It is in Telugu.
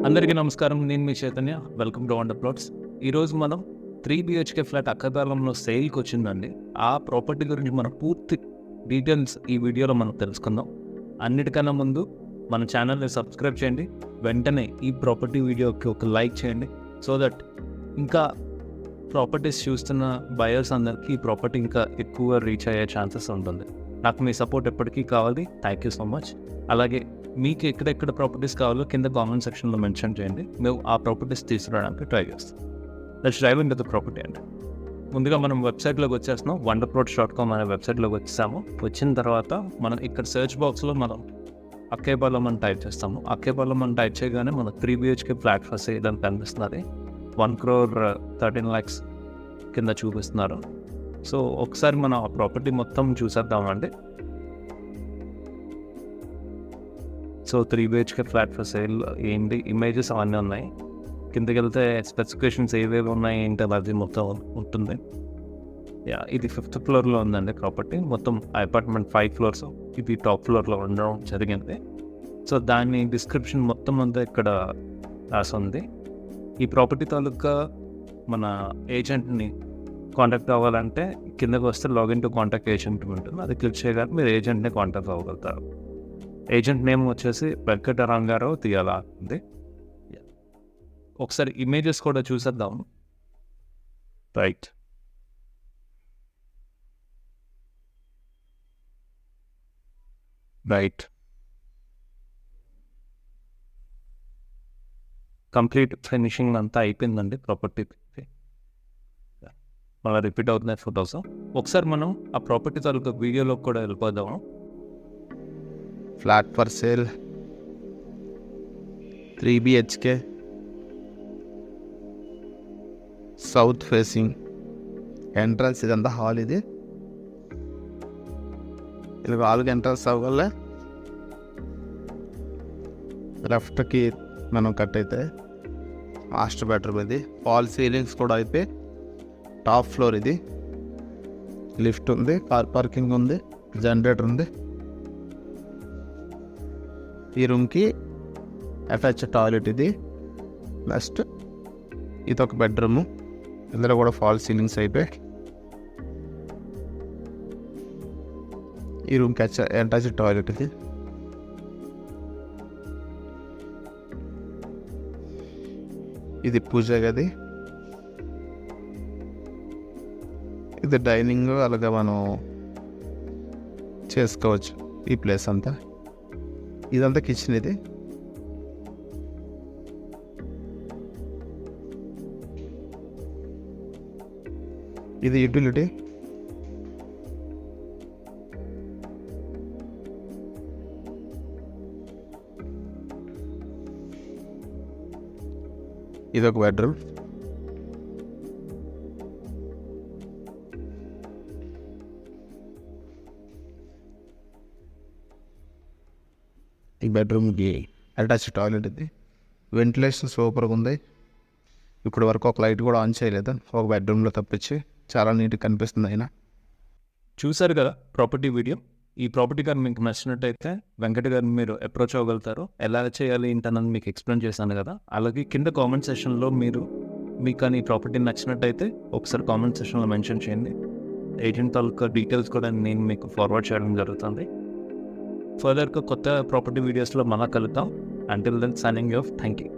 అందరికీ నమస్కారం. నేను మీ Chaitanya. Welcome to wonder plots. ఈరోజు మనం 3 BHK ఫ్లాట్ అక్కపాలెంలో సేల్కి వచ్చిందండి. ఆ ప్రాపర్టీ గురించి మన పూర్తి డీటెయిల్స్ ఈ వీడియోలో మనం తెలుసుకుందాం. అన్నిటికన్నా ముందు మన ఛానల్ని సబ్స్క్రైబ్ చేయండి. వెంటనే ఈ ప్రాపర్టీ వీడియోకి ఒక లైక్ చేయండి. సో దట్ ఇంకా ప్రాపర్టీస్ చూస్తున్న బయర్స్ అందరికీ ఈ ప్రాపర్టీ ఇంకా ఎక్కువ రీచ్ అయ్యే ఛాన్సెస్ ఉంటుంది. నాకు మీ సపోర్ట్ ఎప్పటికీ కావాలి. Thank you so much. అలాగే మీకు ఎక్కడెక్కడ ప్రాపర్టీస్ కావాలో కింద కామెంట్ సెక్షన్లో మెన్షన్ చేయండి. మేము ఆ ప్రాపర్టీస్ తీసుకురావడానికి ట్రై చేస్తాం. Let's dive into the property అండి. ముందుగా మనం వెబ్సైట్లోకి వచ్చేస్తున్నాం. wonderplots.com అనే వెబ్సైట్లోకి వచ్చేసాము. వచ్చిన తర్వాత మనం ఇక్కడ సెర్చ్ బాక్స్లో మనం అక్కేపాలెం అని టైప్ చేస్తాము. అక్కేపాలెం అని టైప్ చేయగానే మనకు 3 BHK ఫ్లాట్ ఫర్ సేల్ అని కనిపిస్తున్నది. 1,13,00,000 కింద చూపిస్తున్నారు. సో ఒకసారి మనం ఆ ప్రాపర్టీ మొత్తం చూసేద్దామండి. So 3 BHK flat for sale ఏంటి, ఇమేజెస్ అవన్నీ ఉన్నాయి. కిందకి వెళ్తే స్పెసిఫికేషన్స్ ఏవేవి ఉన్నాయి ఏంటి అది మొత్తం ఉంటుంది. ఇది 5th ఫ్లోర్లో ఉందండి ప్రాపర్టీ. మొత్తం అపార్ట్మెంట్ 5 ఫ్లోర్స్. ఇది టాప్ ఫ్లోర్లో ఉండడం జరిగింది. సో దాని డిస్క్రిప్షన్ మొత్తం అంతా ఇక్కడ రాసి ఉంది. ఈ ప్రాపర్టీ తాలూకా మన ఏజెంట్ని కాంటాక్ట్ అవ్వాలంటే కిందకి వస్తే లాగిన్ టు కాంటాక్ట్ ఏజెంట్ ఉంటుంది. అది క్లిక్ చేయగానే మీరు ఏజెంట్ని కాంటాక్ట్ అవ్వగలుగుతారు. ఏజెంట్ నేమ్ వచ్చేసి వెంకట రంగారావు తీయాలా ఉంది. ఒకసారి ఇమేజెస్ కూడా చూసేద్దాం. రైట్, కంప్లీట్ ఫినిషింగ్ అంతా అయిపోయిందండి ప్రాపర్టీ. మళ్ళీ రిపీట్ అవుతున్నాయి ఫొటోస్. ఒకసారి మనం ఆ ప్రాపర్టీ తాలూకా వీడియోలోకి కూడా వెళ్ళిపోదాము. Flat for sale 3 BHK south facing entrance. ఇదంతా హాల్. ఇది ఇలా హాల్కి ఎంట్రన్స్ అవ్వగల లెఫ్ట్కి మనం కట్ అయితే మాస్టర్ బెడ్రూమ్. ఇది ఫాల్ సీలింగ్స్ కూడా అయితే టాప్ ఫ్లోర్. ఇది లిఫ్ట్ ఉంది, కార్ పార్కింగ్ ఉంది, జనరేటర్ ఉంది. ఈ రూమ్కి అటాచ్ టాయిలెట్. ఇది నెక్స్ట్ ఇదొక బెడ్రూము. ఇందులో కూడా ఫాల్ సీలింగ్స్ అయిపోయి ఈ రూమ్కి అటాచ్ టాయిలెట్. ఇది పూజ గది. ఇది డైనింగ్. అలాగే మనం చేసుకోవచ్చు ఈ ప్లేస్ అంతా. ఇదంతా కిచెన్. ఇది యూటిలిటీ. ఇది ఒక బెడ్రూమ్. ఈ బెడ్రూమ్కి అటాచ్ టాయిలెట్. ఇది వెంటిలేషన్ సూపర్గా ఉంది. ఇప్పటి వరకు ఒక లైట్ కూడా ఆన్ చేయలేదు ఒక బెడ్రూమ్లో తప్పించి. చాలా నీట్గా కనిపిస్తుంది. అయినా చూసారు కదా ప్రాపర్టీ వీడియో. ఈ ప్రాపర్టీ గారు మీకు నచ్చినట్టయితే వెంకట గారిని మీరు అప్రోచ్ అవ్వగలుగుతారు. ఎలా చేయాలి ఏంటన్నది మీకు ఎక్స్ప్లెయిన్ చేశాను కదా. అలాగే కింద కామెంట్ సెషన్లో మీకు కానీ ఈ ప్రాపర్టీ నచ్చినట్టయితే ఒకసారి కామెంట్ సెషన్లో మెన్షన్ చేయండి. ఏజెంట్ తాలూకా డీటెయిల్స్ కూడా నేను మీకు ఫార్వర్డ్ చేయడం జరుగుతుంది. ఫర్దర్గా కొత్త ప్రాపర్టీ వీడియోస్లో మళ్ళా కలుద్దాం. Until then signing off. Thank you.